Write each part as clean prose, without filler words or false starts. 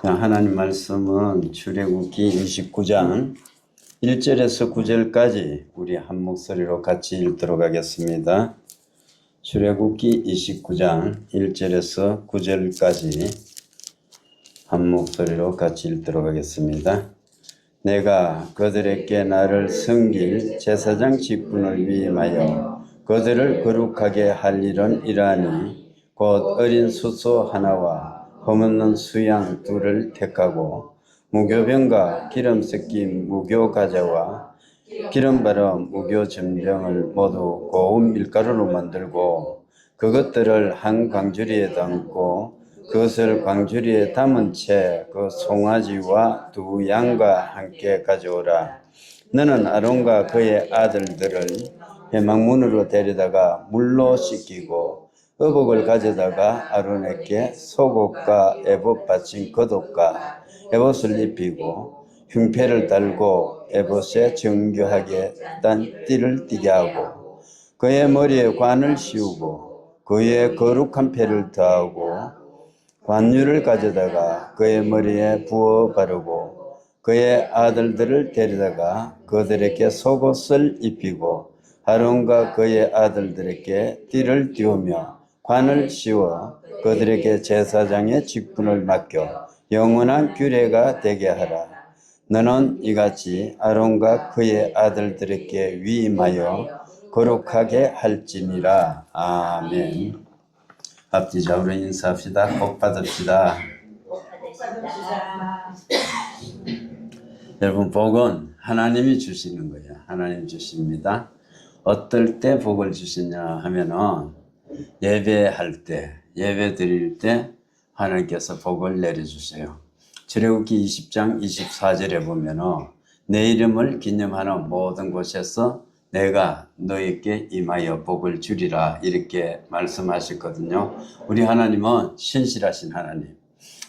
자, 하나님 말씀은 출애굽기 29장 1절에서 9절까지 우리 한 목소리로 같이 읽도록 하겠습니다. 출애굽기 29장 1절에서 9절까지 한 목소리로 같이 읽도록 하겠습니다. 내가 그들에게 나를 섬길 제사장 직분을 위임하여 그들을 거룩하게 할 일은 이러하니 곧 어린 수소 하나와 흠없는 수양 둘을 택하고 무교병과 기름 섞인 무교가자와 기름 바른 무교전병을 모두 고운 밀가루로 만들고 그것들을 한 광주리에 담고 그것을 광주리에 담은 채 그 송아지와 두 양과 함께 가져오라. 너는 아론과 그의 아들들을 회막문으로 데려다가 물로 씻기고 의복을 가져다가 아론에게 속옷과 에봇 받친 겉옷과 에봇을 입히고 흉패를 달고 에봇에 정교하게 딴 띠를 띠게 하고 그의 머리에 관을 씌우고 그의 거룩한 패를 더하고 관유를 가져다가 그의 머리에 부어 바르고 그의 아들들을 데려다가 그들에게 속옷을 입히고 아론과 그의 아들들에게 띠를 띄우며 관을 씌워 그들에게 제사장의 직분을 맡겨 영원한 규례가 되게 하라. 너는 이같이 아론과 그의 아들들에게 위임하여 거룩하게 할지니라. 아멘. 앞뒤 좌우로 인사합시다. 복 받읍시다. 여러분, 복은 하나님이 주시는 거예요. 하나님 주십니다. 어떨 때 복을 주시냐 하면은 예배할 때, 예배 드릴 때 하나님께서 복을 내려주세요. 출애굽기 20장 24절에 보면은 내 이름을 기념하는 모든 곳에서 내가 너에게 임하여 복을 주리라 이렇게 말씀하셨거든요. 우리 하나님은 신실하신 하나님,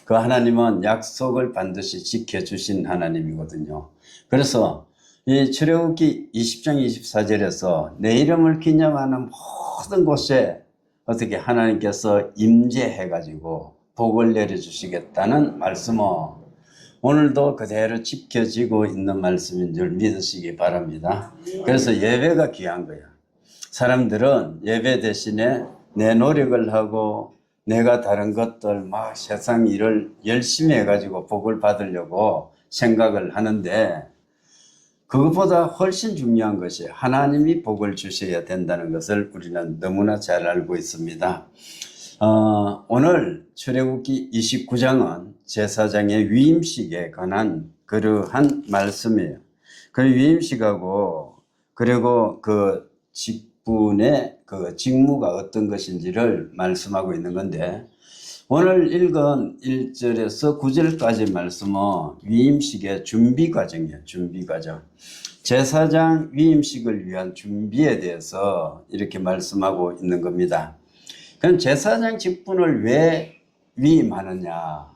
그 하나님은 약속을 반드시 지켜주신 하나님이거든요. 그래서 이 출애굽기 20장 24절에서 내 이름을 기념하는 모든 곳에 어떻게 하나님께서 임재해가지고 복을 내려주시겠다는 말씀은 오늘도 그대로 지켜지고 있는 말씀인 줄 믿으시기 바랍니다. 그래서 예배가 귀한 거야. 사람들은 예배 대신에 내 노력을 하고 내가 다른 것들 막 세상 일을 열심히 해가지고 복을 받으려고 생각을 하는데 그것보다 훨씬 중요한 것이 하나님이 복을 주셔야 된다는 것을 우리는 너무나 잘 알고 있습니다. 오늘 출애굽기 29장은 제사장의 위임식에 관한 그러한 말씀이에요. 그 위임식하고 그리고 그 직분의 그 직무가 어떤 것인지를 말씀하고 있는 건데 오늘 읽은 1절에서 9절까지 말씀은 위임식의 준비 과정이에요. 준비 과정. 제사장 위임식을 위한 준비에 대해서 이렇게 말씀하고 있는 겁니다. 그럼 제사장 직분을 왜 위임하느냐?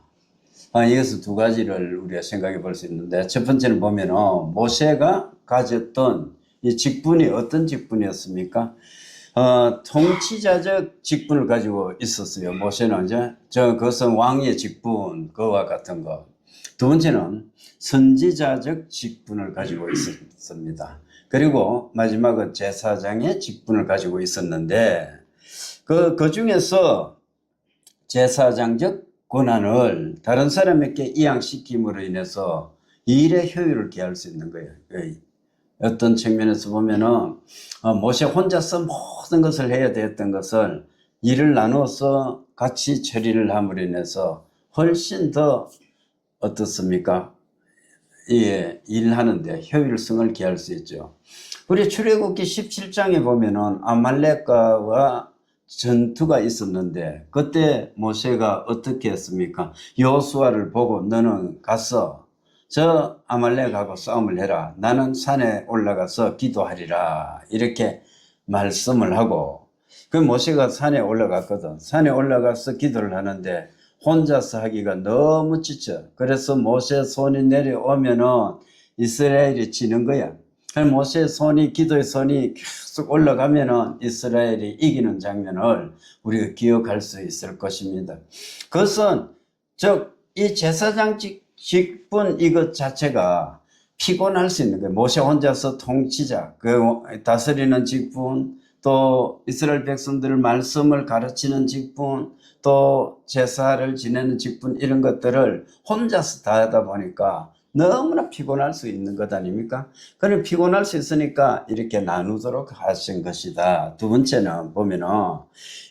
이것은 두 가지를 우리가 생각해 볼 수 있는데 첫 번째는 보면은 모세가 가졌던 이 직분이 어떤 직분이었습니까? 통치자적 직분을 가지고 있었어요. 모세는 이제 그것은 왕의 직분, 그와 같은 것. 두 번째는 선지자적 직분을 가지고 있었습니다. 그리고 마지막은 제사장의 직분을 가지고 있었는데 그 중에서 제사장적 권한을 다른 사람에게 이양시킴으로 인해서 일의 효율을 기할 수 있는 거예요. 어떤 측면에서 보면은 모세 혼자서 모든 것을 해야 되었던 것을 일을 나누어서 같이 처리를 함으로 인해서 훨씬 더 어떻습니까? 예, 일하는데 효율성을 기할 수 있죠. 우리 출애굽기 17장에 보면은 아말렉과와 전투가 있었는데 그때 모세가 어떻게 했습니까? 여호수아를 보고 너는 가서 저 아말렉하고 싸움을 해라. 나는 산에 올라가서 기도하리라. 이렇게 말씀을 하고 그 모세가 산에 올라갔거든. 산에 올라가서 기도를 하는데 혼자서 하기가 너무 지쳐. 그래서 모세 손이 내려오면은 이스라엘이 지는 거야. 모세의 손이, 기도의 손이 계속 올라가면은 이스라엘이 이기는 장면을 우리가 기억할 수 있을 것입니다. 그것은 즉 이 제사장 직분 이것 자체가 피곤할 수 있는 거예요. 모세 혼자서 통치자, 그 다스리는 직분, 또 이스라엘 백성들을 말씀을 가르치는 직분, 또 제사를 지내는 직분, 이런 것들을 혼자서 다 하다 보니까 너무나 피곤할 수 있는 것 아닙니까? 그럼 피곤할 수 있으니까 이렇게 나누도록 하신 것이다. 두 번째는 보면은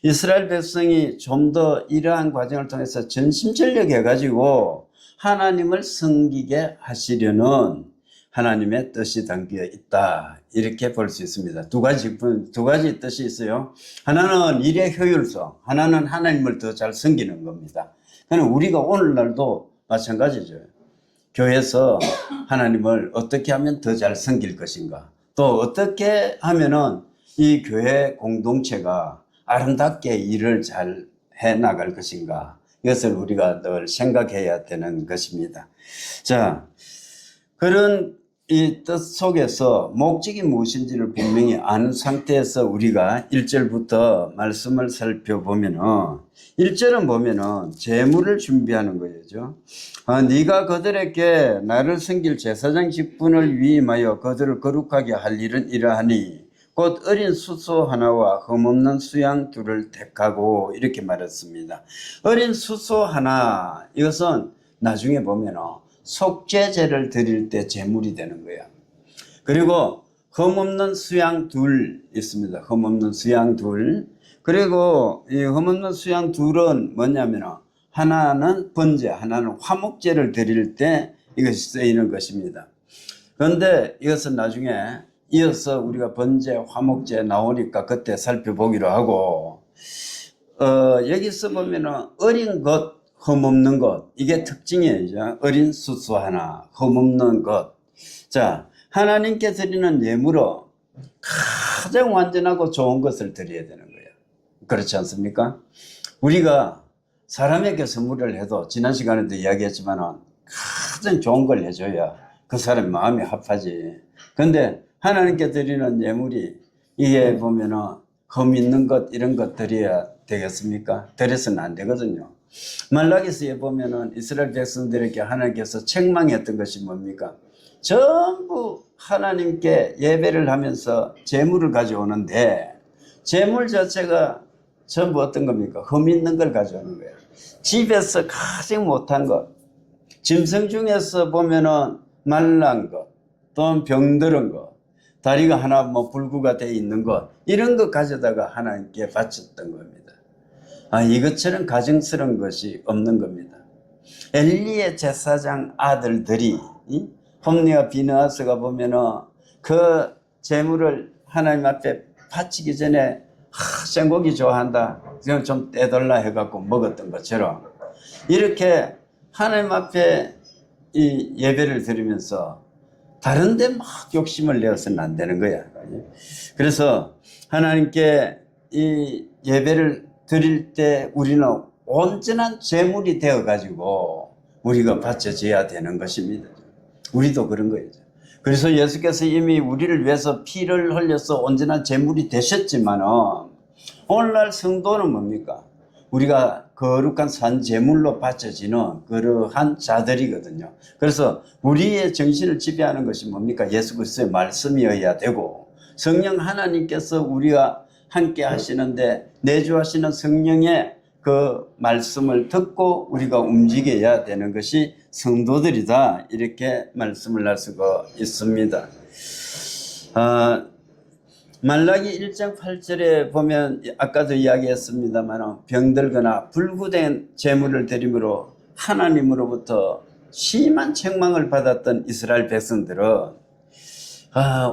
이스라엘 백성이 좀 더 이러한 과정을 통해서 전심전력 해가지고 하나님을 섬기게 하시려는 하나님의 뜻이 담겨 있다. 이렇게 볼 수 있습니다. 두 가지 뜻이 있어요. 하나는 일의 효율성, 하나는 하나님을 더 잘 섬기는 겁니다. 그러니까 우리가 오늘날도 마찬가지죠. 교회에서 하나님을 어떻게 하면 더 잘 섬길 것인가, 또 어떻게 하면은 이 교회 공동체가 아름답게 일을 잘 해나갈 것인가, 이것을 우리가 늘 생각해야 되는 것입니다. 자, 그런 이 뜻 속에서 목적이 무엇인지를 분명히 아는 상태에서 우리가 1절부터 말씀을 살펴보면은, 1절은 보면은 제물을 준비하는 거죠. 네가 그들에게 나를 섬길 제사장 직분을 위임하여 그들을 거룩하게 할 일은 이러하니 곧 어린 수소 하나와 흠없는 수양 둘을 택하고, 이렇게 말했습니다. 어린 수소 하나, 이것은 나중에 보면은 속죄제를 드릴 때 제물이 되는 거야. 그리고 흠없는 수양 둘 있습니다. 흠없는 수양 둘. 그리고 이 흠없는 수양 둘은 뭐냐면 하나는 번제, 하나는 화목제를 드릴 때 이것이 쓰이는 것입니다. 그런데 이것은 나중에 이어서 우리가 번제, 화목제 나오니까 그때 살펴보기로 하고, 여기서 보면은 어린 것, 흠없는 것, 이게 특징이에요. 어린 수소 하나, 흠없는 것. 자, 하나님께 드리는 예물로 가장 완전하고 좋은 것을 드려야 되는 거예요. 그렇지 않습니까? 우리가 사람에게 선물을 해도 지난 시간에도 이야기했지만 가장 좋은 걸 해줘야 그 사람 마음이 합하지. 근데 하나님께 드리는 예물이 이게 보면은 흠 있는 것, 이런 것 드려야 되겠습니까? 드려서는 안 되거든요. 말라기서에 보면은 이스라엘 백성들에게 하나님께서 책망했던 것이 뭡니까? 전부 하나님께 예배를 하면서 제물을 가져오는데 제물 자체가 전부 어떤 겁니까? 흠 있는 걸 가져오는 거예요. 집에서 가장 못한 것, 짐승 중에서 보면은 말란 것, 또는 병들은 것, 다리가 하나 뭐 불구가 돼 있는 것, 이런 것 가져다가 하나님께 바쳤던 겁니다. 이것처럼 가증스러운 것이 없는 겁니다. 엘리의 제사장 아들들이 홈리와 비느하스가 보면은 그 제물을 하나님 앞에 바치기 전에 생고기 좋아한다, 좀 떼달라 해갖고 먹었던 것처럼 이렇게 하나님 앞에 이 예배를 드리면서 다른 데 막 욕심을 내어서는 안 되는 거야. 그래서 하나님께 이 예배를 드릴 때 우리는 온전한 제물이 되어 가지고 우리가 바쳐져야 되는 것입니다. 우리도 그런 거예요. 그래서 예수께서 이미 우리를 위해서 피를 흘려서 온전한 제물이 되셨지만은 오늘날 성도는 뭡니까? 우리가 거룩한 산 제물로 바쳐지는 그러한 자들이거든요. 그래서 우리의 정신을 지배하는 것이 뭡니까? 예수 그리스도의 말씀이어야 되고, 성령 하나님께서 우리와 함께 하시는데 내주하시는 성령의 그 말씀을 듣고 우리가 움직여야 되는 것이 성도들이다, 이렇게 말씀을 할 수가 있습니다. 말라기 1장 8절에 보면 아까도 이야기했습니다만 병들거나 불구된 제물을 드림으로 하나님으로부터 심한 책망을 받았던 이스라엘 백성들은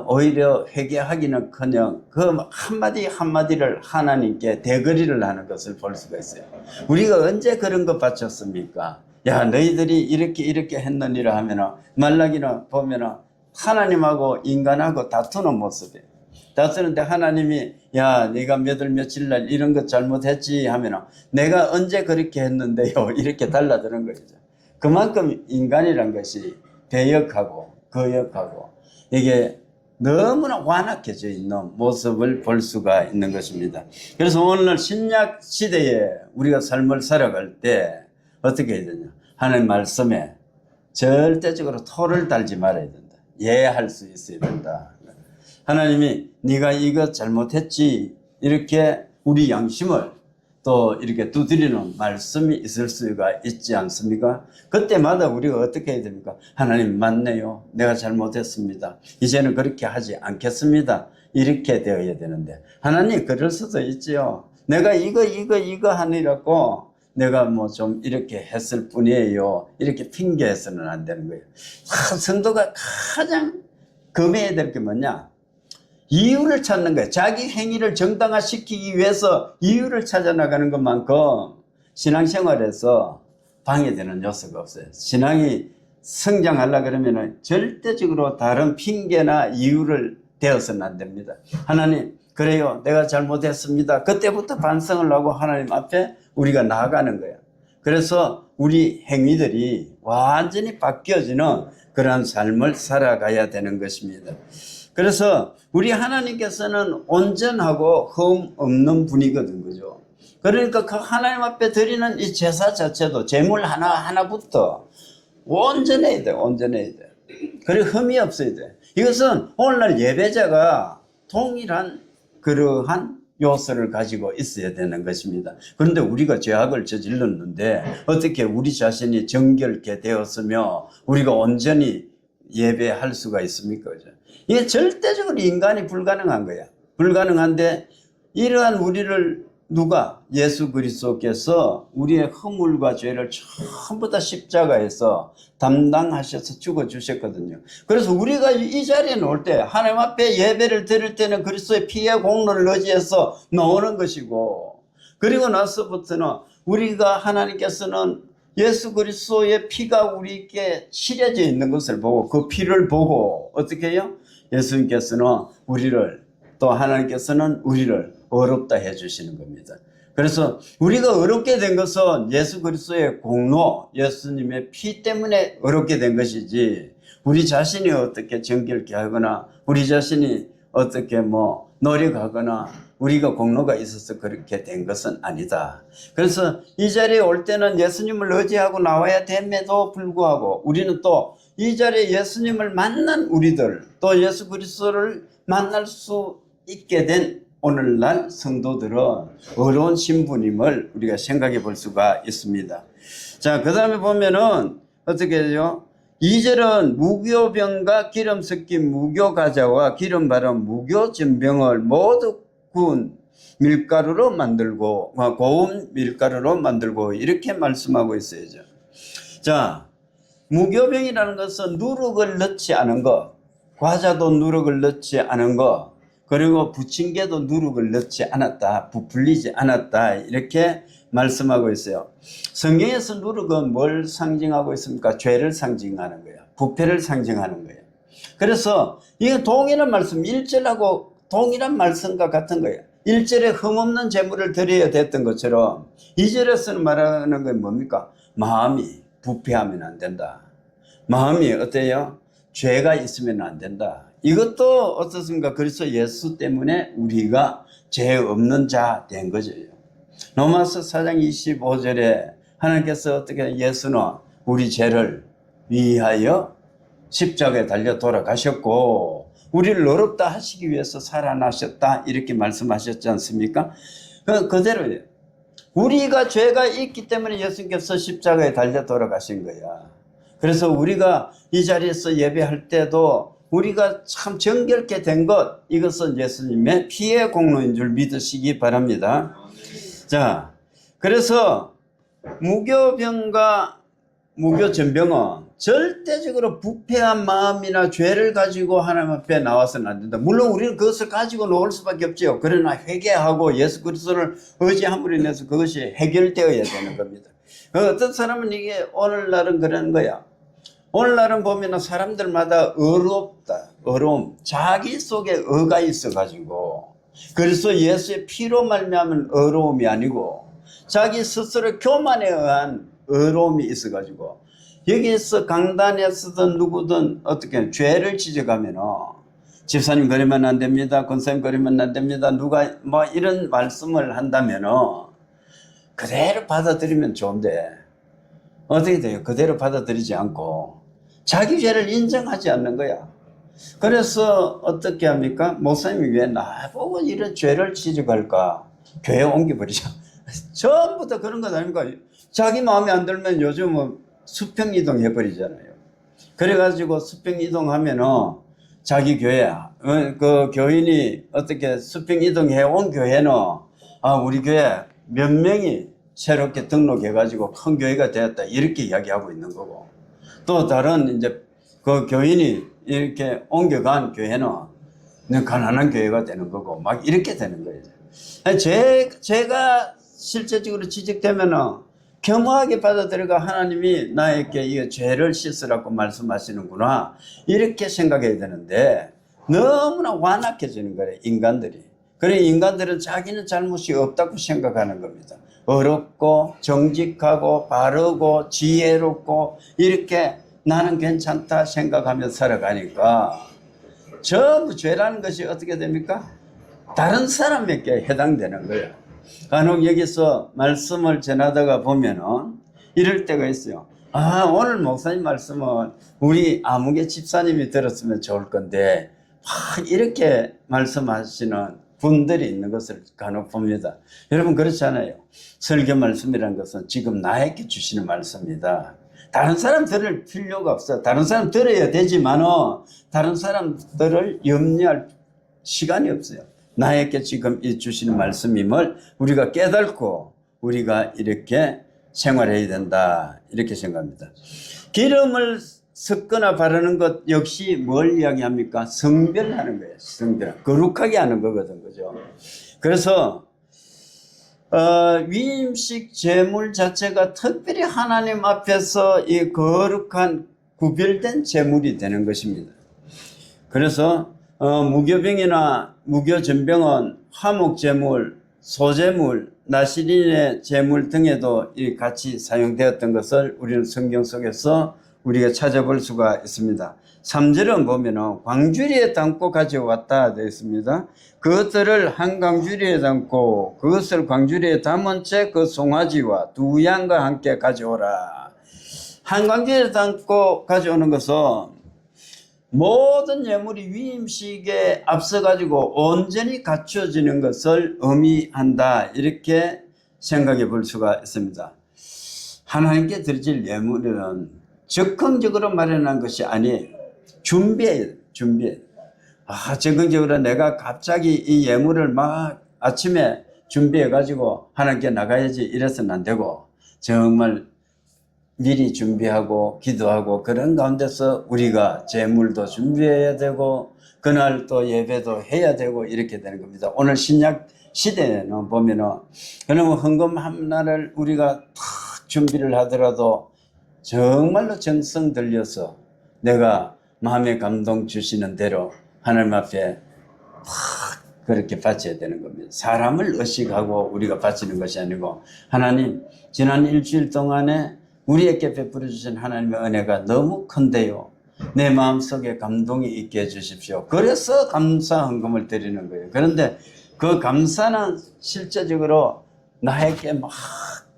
오히려 회개하기는커녕 그 한마디 한마디를 하나님께 대거리를 하는 것을 볼 수가 있어요. 우리가 언제 그런 거 바쳤습니까? 야, 너희들이 이렇게 했느니라 하면은 말라기는 보면은 하나님하고 인간하고 다투는 모습이에요. 다투는데 하나님이 야, 네가 몇월 며칠 날 이런 것 잘못했지 하면은 내가 언제 그렇게 했는데요, 이렇게 달라드는 거죠. 그만큼 인간이란 것이 배역하고 거역하고 이게 너무나 완악해져 있는 모습을 볼 수가 있는 것입니다. 그래서 오늘날 신약 시대에 우리가 삶을 살아갈 때 어떻게 해야 되냐? 하나님 말씀에 절대적으로 토를 달지 말아야 된다. 이해할 수 있어야 된다. 하나님이 네가 이거 잘못했지 이렇게 우리 양심을 또 이렇게 두드리는 말씀이 있을 수가 있지 않습니까? 그때마다 우리가 어떻게 해야 됩니까? 하나님 맞네요. 내가 잘못했습니다. 이제는 그렇게 하지 않겠습니다. 이렇게 되어야 되는데 하나님 그럴 수도 있지요. 내가 이거 하느라고 내가 뭐 좀 이렇게 했을 뿐이에요. 이렇게 핑계해서는 안 되는 거예요. 성도가 가장 금해야 될 게 뭐냐? 이유를 찾는 거예요. 자기 행위를 정당화시키기 위해서 이유를 찾아 나가는 것만큼 신앙생활에서 방해되는 요소가 없어요. 신앙이 성장하려고 그러면 절대적으로 다른 핑계나 이유를 대어서는 안 됩니다. 하나님, 그래요. 내가 잘못했습니다. 그때부터 반성을 하고 하나님 앞에 우리가 나아가는 거예요. 그래서 우리 행위들이 완전히 바뀌어지는 그러한 삶을 살아가야 되는 것입니다. 그래서 우리 하나님께서는 온전하고 흠 없는 분이거든, 그죠? 그러니까 그 하나님 앞에 드리는 이 제사 자체도 제물 하나하나부터 온전해야 돼, 온전해야 돼. 그리고 흠이 없어야 돼. 이것은 오늘날 예배자가 동일한 그러한 요소를 가지고 있어야 되는 것입니다. 그런데 우리가 죄악을 저질렀는데 어떻게 우리 자신이 정결케 되었으며 우리가 온전히 예배할 수가 있습니까? 이게 절대적으로 인간이 불가능한 거야. 불가능한데 이러한 우리를 누가? 예수 그리스도께서 우리의 허물과 죄를 전부 다 십자가에서 담당하셔서 죽어주셨거든요. 그래서 우리가 이 자리에 놓을 때 하나님 앞에 예배를 드릴 때는 그리스도의 피의 공로를 의지해서 나오는 것이고, 그리고 나서부터는 우리가 하나님께서는 예수 그리스도의 피가 우리에게 칠해져 있는 것을 보고 그 피를 보고 어떻게 해요? 예수님께서는 우리를, 또 하나님께서는 우리를 어렵다 해주시는 겁니다. 그래서 우리가 어렵게 된 것은 예수 그리스도의 공로, 예수님의 피 때문에 어렵게 된 것이지 우리 자신이 어떻게 정결케 하거나 우리 자신이 어떻게 뭐 노력하거나 우리가 공로가 있어서 그렇게 된 것은 아니다. 그래서 이 자리에 올 때는 예수님을 의지하고 나와야 됨에도 불구하고 우리는 또 이 자리에 예수님을 만난 우리들, 또 예수 그리스도를 만날 수 있게 된 오늘날 성도들은 어려운 신분임을 우리가 생각해 볼 수가 있습니다. 자, 그 다음에 보면은 어떻게 되죠? 2절은 무교병과 기름 섞인 무교과자와 기름 바른 무교전병을 모두 구운 밀가루로 만들고, 고운 밀가루로 만들고, 이렇게 말씀하고 있어요. 자, 무교병이라는 것은 누룩을 넣지 않은 것, 과자도 누룩을 넣지 않은 것, 그리고 부침개도 누룩을 넣지 않았다, 부풀리지 않았다, 이렇게 말씀하고 있어요. 성경에서 누룩은 뭘 상징하고 있습니까? 죄를 상징하는 거예요. 부패를 상징하는 거예요. 그래서 이게 동일한 말씀, 1절하고 동일한 말씀과 같은 거예요. 1절에 흠없는 제물을 드려야 됐던 것처럼 2절에서는 말하는 건 뭡니까? 마음이 부패하면 안 된다. 마음이 어때요? 죄가 있으면 안 된다. 이것도 어떻습니까? 그래서 예수 때문에 우리가 죄 없는 자 된 거죠. 로마서 4장 25절에 하나님께서 어떻게 예수는 우리 죄를 위하여 십자가에 달려 돌아가셨고 우리를 어렵다 하시기 위해서 살아나셨다, 이렇게 말씀하셨지 않습니까? 그대로예요. 우리가 죄가 있기 때문에 예수님께서 십자가에 달려 돌아가신 거야. 그래서 우리가 이 자리에서 예배할 때도 우리가 참 정결케 된 것, 이것은 예수님의 피의 공로인 줄 믿으시기 바랍니다. 자, 그래서 무교병과 무교전병은 절대적으로 부패한 마음이나 죄를 가지고 하나님 앞에 나와서는 안 된다. 물론 우리는 그것을 가지고 나올 수밖에 없지요. 그러나 회개하고 예수 그리스도를 의지함으로 인해서 그것이 해결되어야 되는 겁니다. 어떤 사람은 이게 오늘날은 그런 거야. 오늘날은 보면 사람들마다 어려움, 자기 속에 어가 있어가지고, 그래서 예수의 피로 말미암은 어려움이 아니고 자기 스스로 교만에 의한 어려움이 있어가지고, 여기에서 강단에서든 누구든 어떻게 죄를 지적하면 집사님 그러면 안 됩니다, 권사님 그러면 안 됩니다, 누가 뭐 이런 말씀을 한다면 그대로 받아들이면 좋은데 어떻게 돼요? 그대로 받아들이지 않고 자기 죄를 인정하지 않는 거야. 그래서 어떻게 합니까? 목사님이 왜 나보고 이런 죄를 지적할까? 교회 옮겨버리자. 전부 다 그런 것 아닙니까? 자기 마음에 안 들면 요즘은 수평이동 해버리잖아요. 그래가지고 수평이동하면은 자기 교회, 그 교인이 어떻게 수평이동 해온 교회는 우리 교회 몇 명이 새롭게 등록해가지고 큰 교회가 되었다. 이렇게 이야기하고 있는 거고. 또 다른 이제 그 교인이 이렇게 옮겨간 교회는 가난한 교회가 되는 거고 막 이렇게 되는 거예요. 제가 실제적으로 지적되면은 겸허하게 받아들여가 하나님이 나에게 이 죄를 씻으라고 말씀하시는구나 이렇게 생각해야 되는데 너무나 완악해지는 거예요, 인간들이. 그래 인간들은 자기는 잘못이 없다고 생각하는 겁니다. 어렵고 정직하고 바르고 지혜롭고 이렇게 나는 괜찮다 생각하며 살아가니까 전부 죄라는 것이 어떻게 됩니까? 다른 사람에게 해당되는 거예요. 간혹 여기서 말씀을 전하다가 보면은 이럴 때가 있어요. 오늘 목사님 말씀은 우리 아무개 집사님이 들었으면 좋을 건데 이렇게 말씀하시는 분들이 있는 것을 간혹 봅니다. 여러분 그렇잖아요. 설교 말씀이라는 것은 지금 나에게 주시는 말씀이다. 다른 사람 들을 필요가 없어. 다른 사람 들어야 되지만은 다른 사람들을 염려할 시간이 없어요. 나에게 지금 이 주시는 말씀임을 우리가 깨닫고 우리가 이렇게 생활해야 된다. 이렇게 생각합니다. 기름을 섞거나 바르는 것 역시 뭘 이야기합니까? 성별하는 거예요. 성별. 거룩하게 하는 거거든. 그죠? 그래서 위임식 제물 자체가 특별히 하나님 앞에서 이 거룩한 구별된 제물이 되는 것입니다. 그래서 무교병이나 무교전병은 화목제물, 소제물, 나시린의 제물 등에도 같이 사용되었던 것을 우리는 성경 속에서 우리가 찾아볼 수가 있습니다. 3절은 보면은 광주리에 담고 가져왔다 되어 있습니다. 그것들을 한 광주리에 담고 그것을 광주리에 담은 채 그 송아지와 두 양과 함께 가져오라. 한 광주리에 담고 가져오는 것은 모든 예물이 위임식에 앞서가지고 온전히 갖춰지는 것을 의미한다. 이렇게 생각해 볼 수가 있습니다. 하나님께 드릴 예물은 적극적으로 마련한 것이 아니에요. 준비해야 돼요. 적극적으로 내가 갑자기 이 예물을 막 아침에 준비해가지고 하나님께 나가야지 이래서는 안 되고 정말 미리 준비하고 기도하고 그런 가운데서 우리가 제물도 준비해야 되고 그날 또 예배도 해야 되고 이렇게 되는 겁니다. 오늘 신약 시대에는 보면은 그러면 헌금 하나를 우리가 탁 준비를 하더라도 정말로 정성 들여서 내가 마음의 감동 주시는 대로 하나님 앞에 탁 그렇게 바쳐야 되는 겁니다. 사람을 의식하고 우리가 바치는 것이 아니고 하나님 지난 일주일 동안에 우리에게 베풀어 주신 하나님의 은혜가 너무 큰데요. 내 마음속에 감동이 있게 해주십시오. 그래서 감사 헌금을 드리는 거예요. 그런데 그 감사는 실제적으로 나에게 막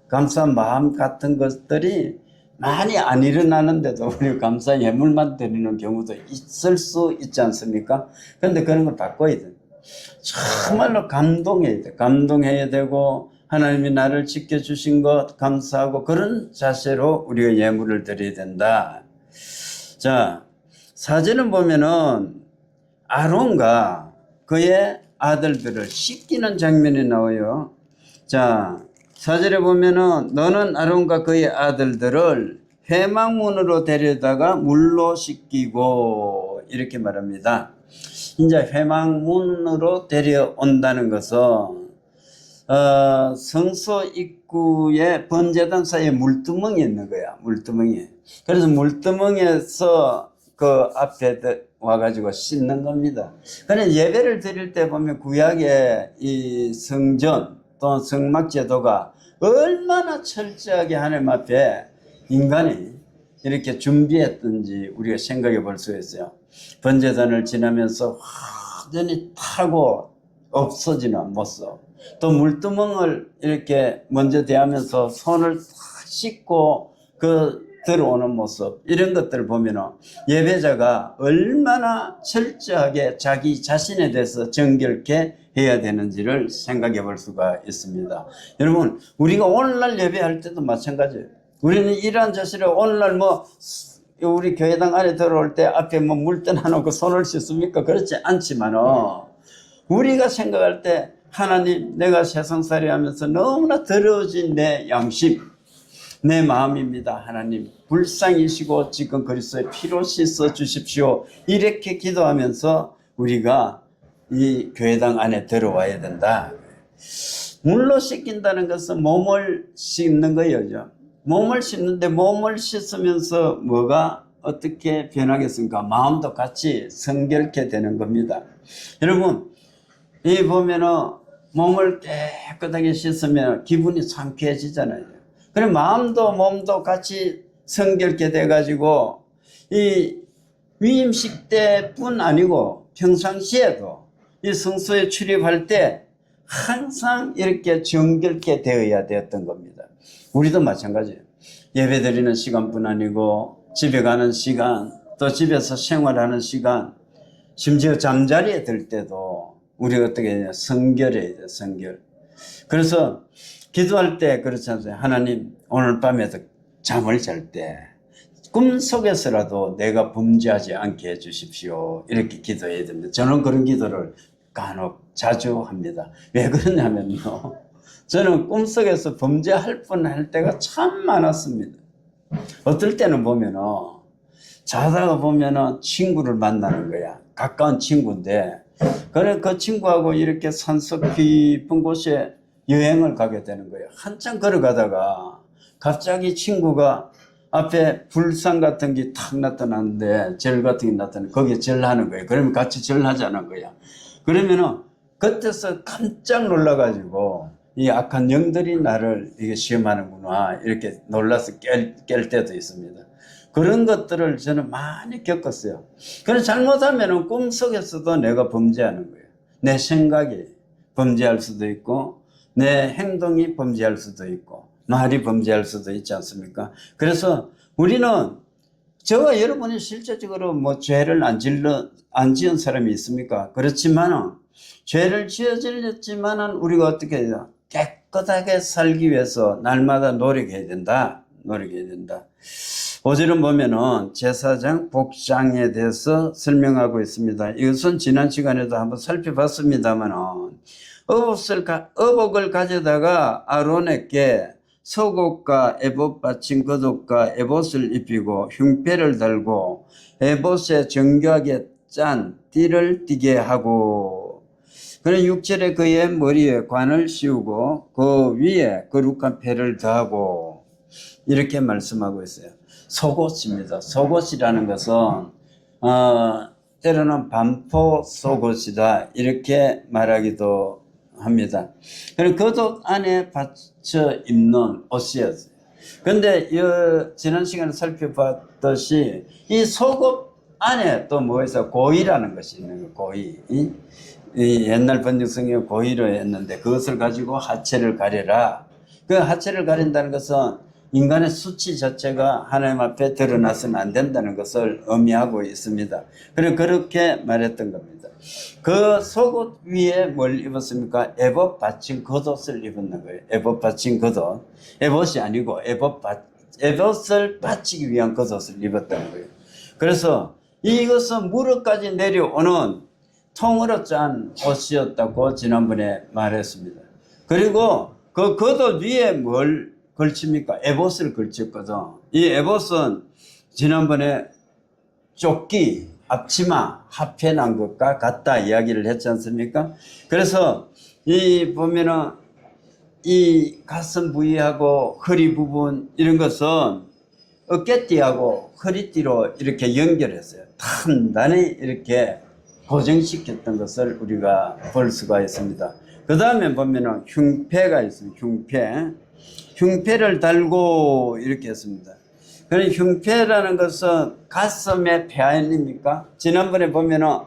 감사한 마음 같은 것들이 많이 안 일어나는데도 우리 감사 예물만 드리는 경우도 있을 수 있지 않습니까? 그런데 그런 걸 바꿔야 돼요. 정말로 감동해야 돼. 감동해야 되고 하나님이 나를 지켜주신 것 감사하고 그런 자세로 우리가 예물을 드려야 된다. 자, 사진을 보면은 아론과 그의 아들들을 씻기는 장면이 나와요. 자, 4절에 보면은 너는 아론과 그의 아들들을 회막문으로 데려다가 물로 씻기고 이렇게 말합니다. 이제 회막문으로 데려온다는 것은 성소 입구에 번제단 사이에 물두멍이 있는 거야. 물두멍이. 그래서 물두멍에서 그 앞에 와가지고 씻는 겁니다. 그런데 예배를 드릴 때 보면 구약의 이 성전 또 성막 제도가 얼마나 철저하게 하나님 앞에 인간이 이렇게 준비했던지 우리가 생각해 볼 수 있어요. 번제단을 지나면서 완전히 타고 없어지는 모습. 또 물두멍을 이렇게 먼저 대하면서 손을 탁 씻고 그 들어오는 모습 이런 것들을 보면은 예배자가 얼마나 철저하게 자기 자신에 대해서 정결케 해야 되는지를 생각해 볼 수가 있습니다. 여러분 우리가 오늘날 예배할 때도 마찬가지예요. 우리는 이러한 자세로 오늘날 뭐 우리 교회당 안에 들어올 때 앞에 뭐 물든 하놓고 손을 씻습니까? 그렇지 않지만은 우리가 생각할 때 하나님 내가 세상살이 하면서 너무나 더러워진 내 양심 내 마음입니다. 하나님 불쌍히시고 지금 그리스도의 피로 씻어 주십시오. 이렇게 기도하면서 우리가 이 교회당 안에 들어와야 된다. 물로 씻긴다는 것은 몸을 씻는 거예요. 몸을 씻는데 몸을 씻으면서 뭐가 어떻게 변하겠습니까? 마음도 같이 성결케 되는 겁니다. 여러분 이 보면은 몸을 깨끗하게 씻으면 기분이 상쾌해지잖아요. 그럼 마음도 몸도 같이 성결케 돼가지고 이 위임식 때뿐 아니고 평상시에도 이 성소에 출입할 때 항상 이렇게 정결케 되어야 되었던 겁니다. 우리도 마찬가지예요. 예배 드리는 시간뿐 아니고 집에 가는 시간 또 집에서 생활하는 시간 심지어 잠자리에 들 때도 우리가 어떻게 해야 되냐 성결해야 돼요. 성결. 그래서 기도할 때 그렇지 않습니까? 하나님 오늘 밤에도 잠을 잘 때 꿈속에서라도 내가 범죄하지 않게 해주십시오. 이렇게 기도해야 됩니다. 저는 그런 기도를 간혹 자주 합니다. 왜 그러냐면요. 저는 꿈속에서 범죄할 뻔할 때가 참 많았습니다. 어떨 때는 보면은 자다가 보면은 친구를 만나는 거야. 가까운 친구인데 그래 그 친구하고 이렇게 산속 깊은 곳에 여행을 가게 되는 거예요. 한참 걸어가다가 갑자기 친구가 앞에 불상 같은 게 탁 나타났는데 절 같은 게 나타나는데 거기에 절하는 거예요. 그러면 같이 절하자는 거야. 그러면은 그때서 깜짝 놀라가지고 이 악한 영들이 나를 이게 시험하는구나 이렇게 놀라서 깰 때도 있습니다. 그런 것들을 저는 많이 겪었어요. 그래서 잘못하면은 꿈속에서도 내가 범죄하는 거예요. 내 생각이 범죄할 수도 있고 내 행동이 범죄할 수도 있고 말이 범죄할 수도 있지 않습니까? 그래서 우리는 저와 여러분이 실제적으로 뭐 죄를 안 지은 사람이 있습니까? 그렇지만은 죄를 지었지만은 우리가 어떻게 해야 깨끗하게 살기 위해서 날마다 노력해야 된다. 노력해야 된다. 5절은 보면은 제사장 복장에 대해서 설명하고 있습니다. 이것은 지난 시간에도 한번 살펴봤습니다만은 어복을 가져다가 아론에게 속옷과 에봇 받친 겉옷과 에봇을 입히고 흉패를 달고 에봇에 정교하게 짠 띠를 띠게 하고 그는 6절에 그의 머리에 관을 씌우고 그 위에 거룩한 패를 더하고 이렇게 말씀하고 있어요. 속옷입니다. 속옷이라는 것은 때로는 반포 속옷이다 이렇게 말하기도 합니다. 그리고 겉옷 안에 받쳐 입는 옷이었어요. 그런데 지난 시간에 살펴봤듯이 이 속옷 안에 또 뭐 있어? 고의라는 것이 있는 거예요. 고의. 이 옛날 번역성에 고의로 했는데 그것을 가지고 하체를 가려라. 그 하체를 가린다는 것은 인간의 수치 자체가 하나님 앞에 드러나서는 안 된다는 것을 의미하고 있습니다. 그리고 그렇게 말했던 겁니다. 그 속옷 위에 뭘 입었습니까? 에봇 받친 겉옷을 입었는 거예요. 에봇 받친 겉옷. 에봇이 아니고 에봇을 받치기 위한 겉옷을 입었다는 거예요. 그래서 이것은 무릎까지 내려오는 통으로 짠 옷이었다고 지난번에 말했습니다. 그리고 그 겉옷 위에 뭘 걸칩니까? 에봇을 걸쳤거든. 이 에봇은 지난번에 조끼, 앞치마, 합해난 것과 같다 이야기를 했지 않습니까? 그래서 이 보면은 이 가슴 부위하고 허리 부분 이런 것은 어깨띠하고 허리띠로 이렇게 연결했어요. 단단히 이렇게 고정시켰던 것을 우리가 볼 수가 있습니다. 그 다음에 보면은 흉패가 있습니다. 흉패를 달고 이렇게 했습니다. 그런 흉패라는 것은 가슴의 폐 아닙니까? 지난번에 보면은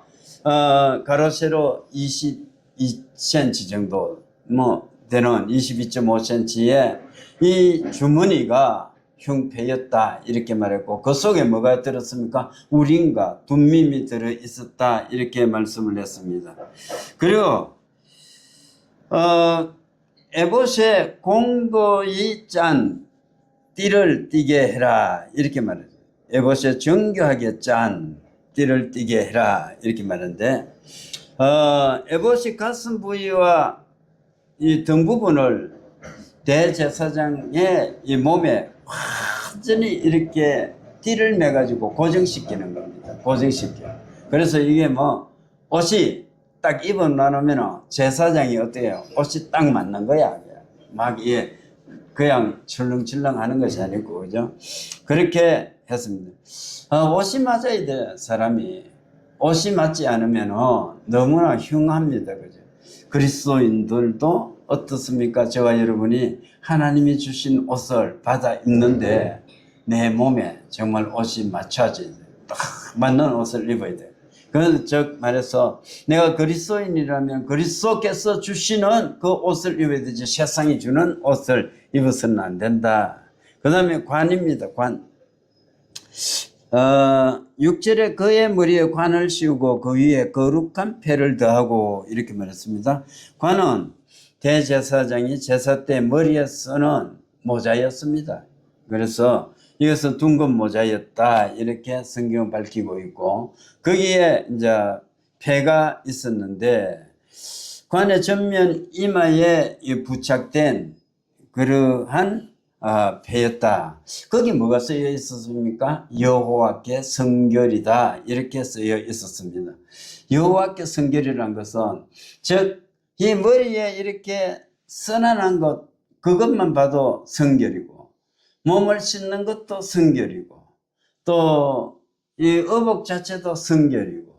가로 세로 22cm 정도 뭐 되는 22.5cm의 이 주머니가 흉패였다 이렇게 말했고, 그 속에 뭐가 들었습니까? 우림과 둠밈이 들어 있었다 이렇게 말씀을 했습니다. 그리고 에봇의 공고히 짠 띠를 띠게 해라 이렇게 말해요. 에봇의 정교하게 짠 띠를 띠게 해라 이렇게 말하는데, 에봇이 가슴 부위와 이 등 부분을 대제사장의 이 몸에 완전히 이렇게 띠를 매가지고 고정시키는 겁니다. 고정시켜. 그래서 이게 뭐 옷이 딱 입어 나누면 제사장이 어때요? 옷이 딱 맞는 거야. 막 이게 그냥 출렁출렁 하는 것이 아니고, 그죠? 그렇게 했습니다. 옷이 맞아야 돼, 사람이. 옷이 맞지 않으면 너무나 흉합니다. 그죠? 그리스도인들도 어떻습니까? 저와 여러분이 하나님이 주신 옷을 받아 입는데 내 몸에 정말 옷이 맞춰져야 돼. 딱 맞는 옷을 입어야 돼. 즉 말해서 내가 그리스도인이라면 그리스도께서 주시는 그 옷을 입어야 되지, 세상이 주는 옷을 입어서는 안 된다. 그 다음에 관입니다. 관. 6절에 그의 머리에 관을 씌우고 그 위에 거룩한 패를 더하고 이렇게 말했습니다. 관은 대제사장이 제사 때 머리에 쓰는 모자였습니다. 그래서 이것은 둥근 모자였다 이렇게 성경은 밝히고 있고, 거기에 이제 패가 있었는데 관의 전면 이마에 부착된 그러한 패였다. 거기 뭐가 쓰여 있었습니까? 여호와께 성결이다 이렇게 쓰여 있었습니다. 여호와께 성결이라는 것은 즉 이 머리에 이렇게 써난한 것, 그것만 봐도 성결이고, 몸을 씻는 것도 성결이고, 또 이 의복 자체도 성결이고,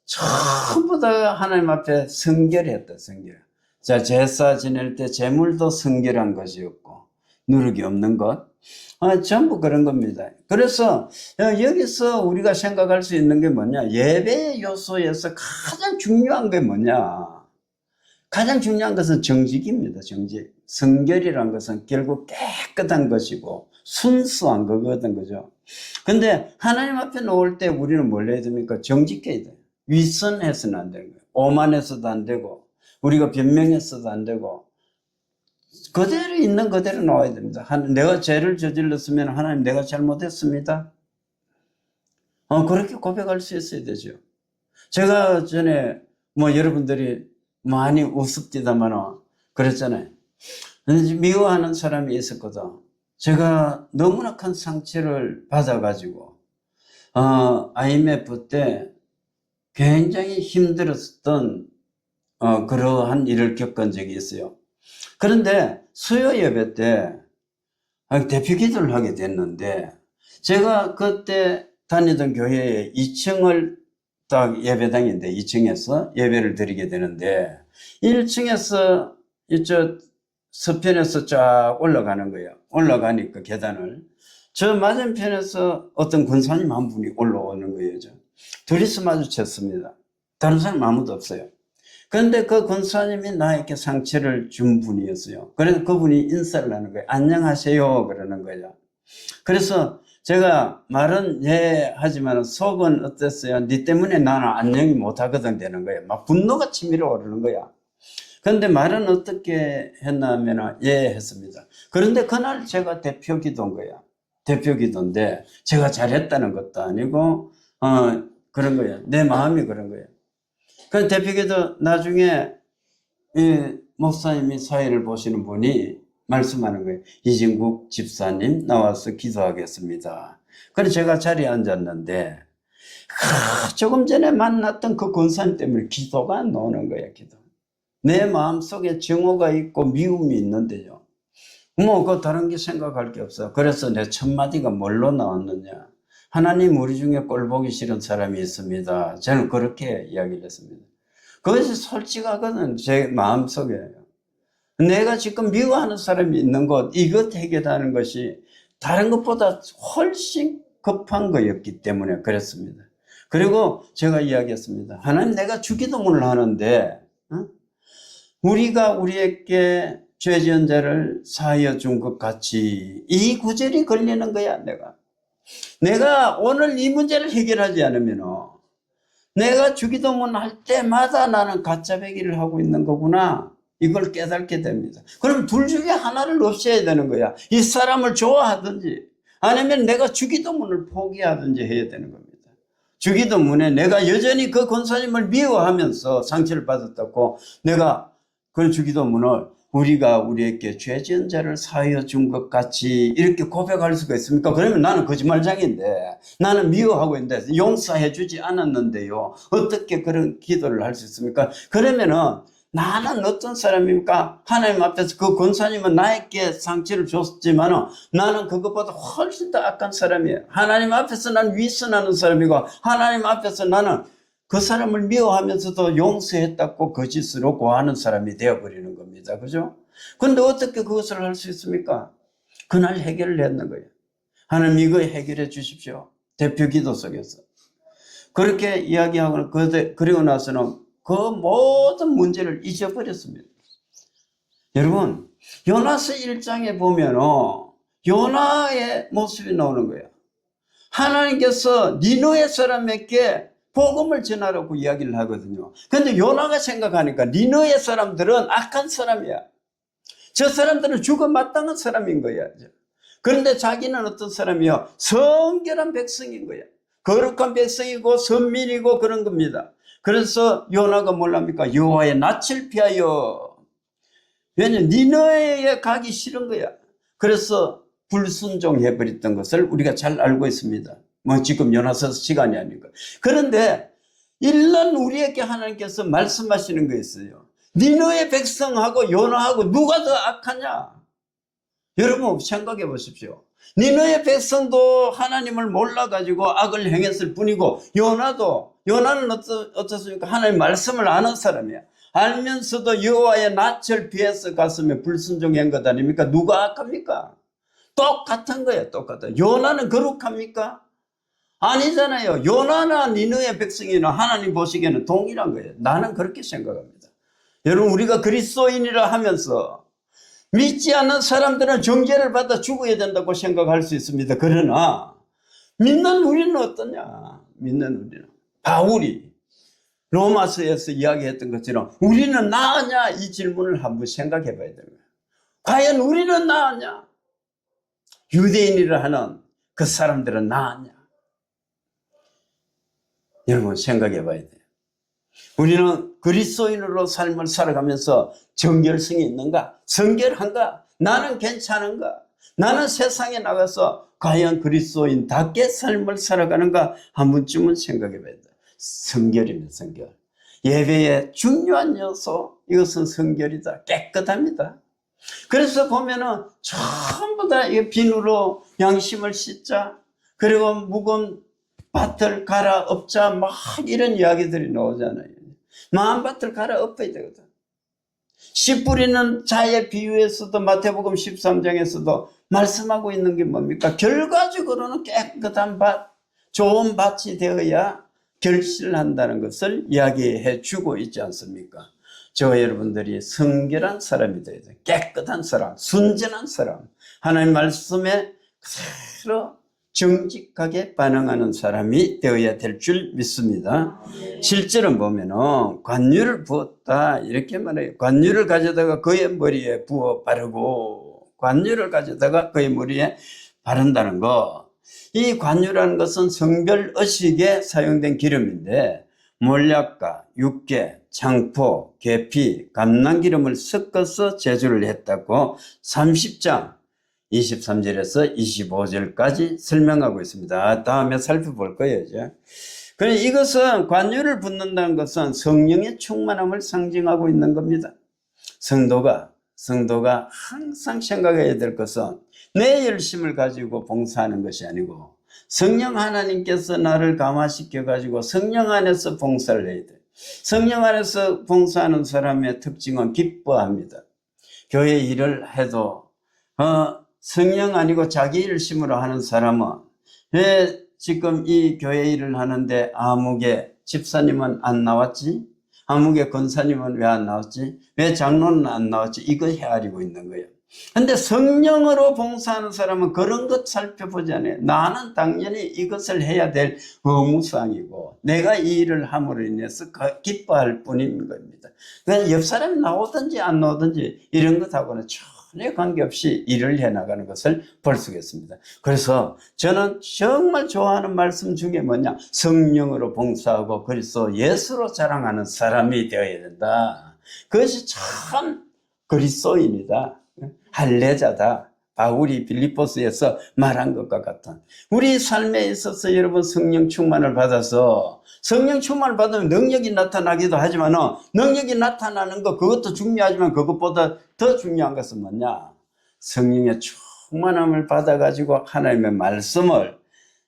전부 다 하나님 앞에 성결했다. 성결. 자, 제사 지낼 때 제물도 성결한 것이었고 누룩이 없는 것, 전부 그런 겁니다. 그래서 여기서 우리가 생각할 수 있는 게 뭐냐, 예배의 요소에서 가장 중요한 게 뭐냐, 가장 중요한 것은 정직입니다. 정직. 성결이라는 것은 결국 깨끗한 것이고 순수한 거거든, 그죠? 근데 하나님 앞에 놓을 때 우리는 뭘 해야 됩니까? 정직해야 돼요. 위선해서는 안 되는 거예요. 오만해서도 안 되고, 우리가 변명해서도 안 되고, 그대로 있는 그대로 나와야 됩니다. 내가 죄를 저질렀으면 하나님 내가 잘못했습니다. 그렇게 고백할 수 있어야 되죠. 제가 전에 여러분들이 많이 우습디다만 그랬잖아요. 미워하는 사람이 있었거든. 제가 너무나 큰 상처를 받아가지고 IMF 때 굉장히 힘들었던 그러한 일을 겪은 적이 있어요. 그런데 수요 예배 때 대표 기도를 하게 됐는데, 제가 그때 다니던 교회에 2층을 딱 예배당인데 2층에서 예배를 드리게 되는데 1층에서 이쪽 서편에서 쫙 올라가는 거예요. 올라가니까 계단을 저 맞은편에서 어떤 권사님 한 분이 올라오는 거예요. 둘이서 마주쳤습니다. 다른 사람 아무도 없어요. 그런데 그 권사님이 나에게 상처를 준 분이었어요. 그래서 그분이 인사를 하는 거예요. 안녕하세요 그러는 거예요. 그래서 제가 말은 예 하지만 속은 어땠어요? 네 때문에 나는 안녕히 못하거든 되는 거예요. 막 분노가 치밀어 오르는 거야. 그런데 말은 어떻게 했냐면 예 했습니다. 그런데 그날 제가 대표 기도인 거야. 대표 기도인데 제가 잘했다는 것도 아니고 그런 거예요. 내 마음이 그런 거예요. 그 대표 기도 나중에 이 목사님이 사회를 보시는 분이 말씀하는 거예요. 이진국 집사님 나와서 기도하겠습니다. 그래서 제가 자리에 앉았는데 조금 전에 만났던 그 권사님 때문에 기도가 안 나오는 거예요. 기도. 내 마음속에 증오가 있고 미움이 있는데요. 그 다른 게 생각할 게 없어. 그래서 내 첫 마디가 뭘로 나왔느냐. 하나님 우리 중에 꼴 보기 싫은 사람이 있습니다. 저는 그렇게 이야기를 했습니다. 그것이 솔직하거든. 제 마음속에. 내가 지금 미워하는 사람이 있는 것, 이것 해결하는 것이 다른 것보다 훨씬 급한 거였기 때문에 그랬습니다. 그리고 제가 이야기했습니다. 하나님 내가 주기도문을 하는데 우리가 우리에게 죄 지은 자를 사하여 준 것 같이 이 구절이 걸리는 거야. 내가 오늘 이 문제를 해결하지 않으면 내가 주기도문 할 때마다 나는 가짜 배기를 하고 있는 거구나. 이걸 깨닫게 됩니다. 그럼 둘 중에 하나를 없애야 되는 거야. 이 사람을 좋아하든지 아니면 내가 주기도문을 포기하든지 해야 되는 겁니다. 주기도문에 내가 여전히 그 권사님을 미워하면서 상처를 받았다고 내가 그 주기도문을 우리가 우리에게 죄 지은 자를 사하여 준 것 같이 이렇게 고백할 수가 있습니까? 그러면 나는 거짓말장인데 나는 미워하고 있는데 용서해 주지 않았는데요. 어떻게 그런 기도를 할 수 있습니까? 그러면은 나는 어떤 사람입니까? 하나님 앞에서 그 권사님은 나에게 상처를 줬지만 나는 그것보다 훨씬 더 악한 사람이에요. 하나님 앞에서 난 위선하는 사람이고 하나님 앞에서 나는 그 사람을 미워하면서도 용서했다고 거짓으로 고하는 사람이 되어버리는 겁니다. 그죠? 그런데 어떻게 그것을 할 수 있습니까? 그날 해결을 했는 거예요. 하나님 이거 해결해 주십시오. 대표 기도 속에서. 그렇게 이야기하고 그리고 나서는 그 모든 문제를 잊어버렸습니다. 여러분, 요나서 1장에 보면 요나의 모습이 나오는 거예요. 하나님께서 니느웨 사람에게 복음을 전하라고 이야기를 하거든요. 그런데 요나가 생각하니까 니느웨 사람들은 악한 사람이야. 저 사람들은 죽어 마땅한 사람인 거야. 그런데 자기는 어떤 사람이요? 성결한 백성인 거야. 거룩한 백성이고 선민이고 그런 겁니다. 그래서 요나가 뭘랍니까? 여호와의 낯을 피하여. 왜냐면 니느웨에 가기 싫은 거야. 그래서 불순종해버렸던 것을 우리가 잘 알고 있습니다. 뭐 지금 요나서 시간이 아니고. 그런데 일른 우리에게 하나님께서 말씀하시는 게 있어요. 니느웨 백성하고 요나하고 누가 더 악하냐? 여러분 생각해 보십시오. 니느웨 백성도 하나님을 몰라가지고 악을 행했을 뿐이고 요나는 어떻습니까? 하나님 말씀을 아는 사람이야. 알면서도 여호와의 낯을 피해서 갔으면 불순종한 것 아닙니까? 누가 악합니까? 똑같은 거예요. 똑같아. 요나는 거룩합니까? 아니잖아요. 요나나 니느웨 백성이나 하나님 보시기에는 동일한 거예요. 나는 그렇게 생각합니다. 여러분 우리가 그리스도인이라 하면서 믿지 않는 사람들은 정죄를 받아 죽어야 된다고 생각할 수 있습니다. 그러나 믿는 우리는 어떠냐? 믿는 우리는 바울이 로마서에서 이야기했던 것처럼 우리는 나으냐? 이 질문을 한번 생각해 봐야 되는 거예요. 과연 우리는 나으냐? 유대인이라 하는 그 사람들은 나으냐? 여러분 생각해 봐야 돼요. 우리는 그리스도인으로 삶을 살아가면서 정결성이 있는가? 성결한가? 나는 괜찮은가? 나는 세상에 나가서 과연 그리스도인답게 삶을 살아가는가? 한 번쯤은 생각해 봐야 돼요. 성결입니다. 성결. 예배의 중요한 요소, 이것은 성결이다. 깨끗합니다. 그래서 보면은 전부 다 비누로 양심을 씻자. 그리고 묵은 밭을 갈아엎자. 막 이런 이야기들이 나오잖아요. 마음밭을 갈아엎어야 되거든. 씨 뿌리는 자의 비유에서도 마태복음 13장에서도 말씀하고 있는 게 뭡니까? 결과적으로는 깨끗한 밭, 좋은 밭이 되어야 결실한다는 것을 이야기해 주고 있지 않습니까? 저와 여러분들이 성결한 사람이 되어야 돼요. 깨끗한 사람, 순전한 사람, 하나님 말씀에 그대로 정직하게 반응하는 사람이 되어야 될 줄 믿습니다. 실제로 보면은 관유를 부었다 이렇게 말해요. 관유를 가져다가 그의 머리에 부어 바르고, 관유를 가져다가 그의 머리에 바른다는 거. 이 관유라는 것은 성별 의식에 사용된 기름인데 몰약과 육개, 창포, 계피, 감람기름을 섞어서 제조를 했다고 30장 23절에서 25절까지 설명하고 있습니다. 다음에 살펴볼 거예요. 그래서 이것은 관유를 붓는다는 것은 성령의 충만함을 상징하고 있는 겁니다. 성도가 항상 생각해야 될 것은 내 열심을 가지고 봉사하는 것이 아니고 성령 하나님께서 나를 감화시켜 가지고 성령 안에서 봉사를 해야 돼. 성령 안에서 봉사하는 사람의 특징은 기뻐합니다. 교회 일을 해도 성령 아니고 자기 열심으로 하는 사람은 왜 지금 이 교회 일을 하는데 아무개 집사님은 안 나왔지? 한국의 권사님은 왜 안 나왔지? 왜 장로는 안 나왔지? 이거 헤아리고 있는 거예요. 근데 성령으로 봉사하는 사람은 그런 것 살펴보지 않아요. 나는 당연히 이것을 해야 될 의무사항이고 내가 이 일을 함으로 인해서 기뻐할 뿐인 겁니다. 그냥 옆 사람이 나오든지 안 나오든지 이런 것하고는 전혀 관계없이 일을 해나가는 것을 볼 수가 있습니다. 그래서 저는 정말 좋아하는 말씀 중에 뭐냐, 성령으로 봉사하고 그리스도 예수로 자랑하는 사람이 되어야 된다. 그것이 참 그리스도인이다, 할례자다. 바울이 빌립보스에서 말한 것과 같은 우리 삶에 있어서 여러분 성령 충만을 받아서, 성령 충만을 받으면 능력이 나타나기도 하지만 능력이 나타나는 것 그것도 중요하지만 그것보다 더 중요한 것은 뭐냐, 성령의 충만함을 받아가지고 하나님의 말씀을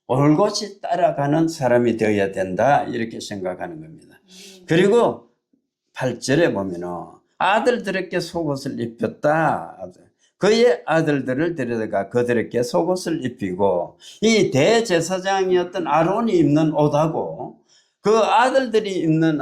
올곧이 따라가는 사람이 되어야 된다, 이렇게 생각하는 겁니다. 그리고 8절에 보면은 아들들에게 속옷을 입혔다. 그의 아들들을 데려다가 그들에게 속옷을 입히고, 이 대제사장이었던 아론이 입는 옷하고 그 아들들이 입는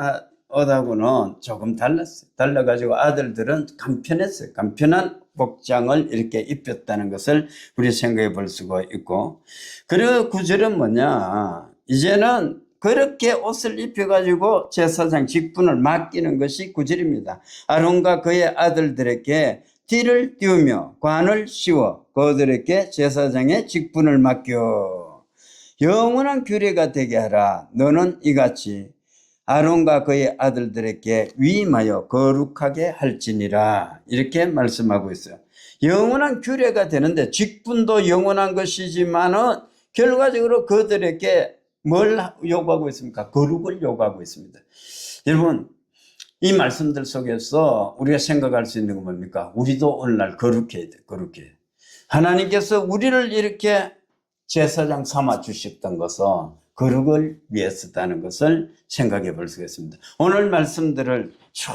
옷하고는 조금 달랐어요. 달라가지고 아들들은 간편했어요. 간편한 복장을 이렇게 입혔다는 것을 우리 생각해 볼 수가 있고, 그리고 9절은 뭐냐, 이제는 그렇게 옷을 입혀가지고 제사장 직분을 맡기는 것이 9절입니다. 아론과 그의 아들들에게 띠를 띄우며 관을 씌워 그들에게 제사장의 직분을 맡겨 영원한 규례가 되게 하라. 너는 이같이 아론과 그의 아들들에게 위임하여 거룩하게 할지니라. 이렇게 말씀하고 있어요. 영원한 규례가 되는데 직분도 영원한 것이지만은 결과적으로 그들에게 뭘 요구하고 있습니까? 거룩을 요구하고 있습니다. 여러분, 이 말씀들 속에서 우리가 생각할 수 있는 건 뭡니까? 우리도 오늘날 거룩해야 돼, 거룩해. 하나님께서 우리를 이렇게 제사장 삼아 주셨던 것은 거룩을 위해서다는 것을 생각해 볼 수가 있습니다. 오늘 말씀들을 쭉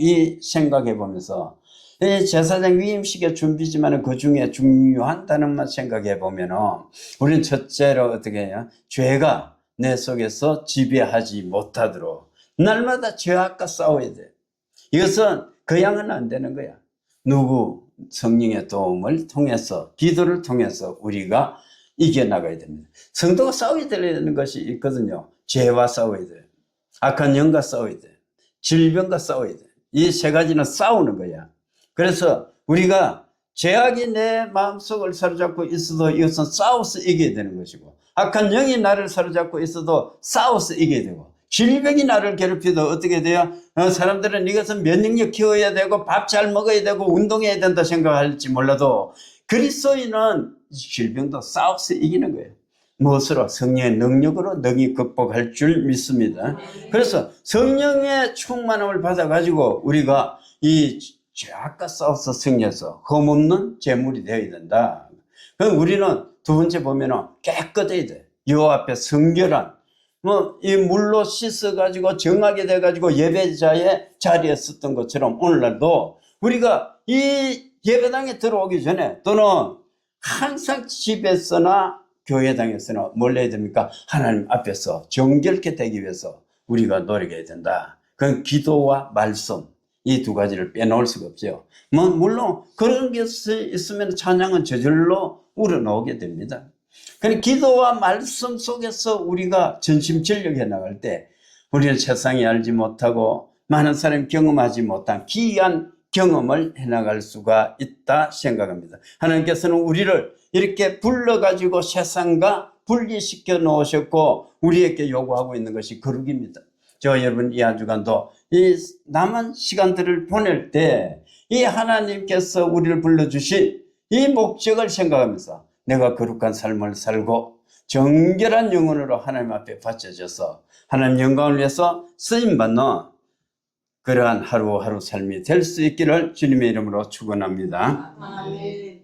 이 생각해 보면서 이 제사장 위임식의 준비지만 그 중에 중요한 단어만 생각해 보면 우리는 첫째로 어떻게 해요? 죄가 내 속에서 지배하지 못하도록 날마다 죄악과 싸워야 돼. 이것은 그냥은 안 되는 거야. 누구? 성령의 도움을 통해서, 기도를 통해서 우리가 이겨나가야 됩니다. 성도가 싸워야 되는 것이 있거든요. 죄와 싸워야 돼. 악한 영과 싸워야 돼. 질병과 싸워야 돼. 이 세 가지는 싸우는 거야. 그래서 우리가 죄악이 내 마음속을 사로잡고 있어도 이것은 싸워서 이겨야 되는 것이고, 악한 영이 나를 사로잡고 있어도 싸워서 이겨야 되고, 질병이 나를 괴롭혀도 어떻게 돼요? 사람들은 이것은 면역력 키워야 되고 밥 잘 먹어야 되고 운동해야 된다 생각할지 몰라도 그리스도인은 질병도 싸워서 이기는 거예요. 무엇으로? 성령의 능력으로 능히 극복할 줄 믿습니다. 그래서 성령의 충만함을 받아가지고 우리가 이 죄악과 싸워서 승리해서 흠없는 재물이 되어야 된다. 그럼 우리는 두 번째 보면은 깨끗해야 돼. 여호와 앞에 성결한, 이 물로 씻어가지고 정하게 돼가지고 예배자의 자리에 섰던 것처럼 오늘날도 우리가 이 예배당에 들어오기 전에 또는 항상 집에서나 교회당에서나 뭘 해야 됩니까? 하나님 앞에서 정결케 되기 위해서 우리가 노력해야 된다. 그건 기도와 말씀, 이 두 가지를 빼놓을 수가 없죠. 물론 그런 게 있으면 찬양은 저절로 우러나오게 됩니다. 그러니까 기도와 말씀 속에서 우리가 전심전력해 나갈 때 우리는 세상에 알지 못하고 많은 사람이 경험하지 못한 귀한 경험을 해나갈 수가 있다 생각합니다. 하나님께서는 우리를 이렇게 불러가지고 세상과 분리시켜 놓으셨고 우리에게 요구하고 있는 것이 거룩입니다. 저 여러분 이 한 주간도 이 남은 시간들을 보낼 때 이 하나님께서 우리를 불러주신 이 목적을 생각하면서 내가 거룩한 삶을 살고 정결한 영혼으로 하나님 앞에 바쳐져서 하나님 영광을 위해서 쓰임받는 그러한 하루하루 삶이 될 수 있기를 주님의 이름으로 축원합니다. 아멘.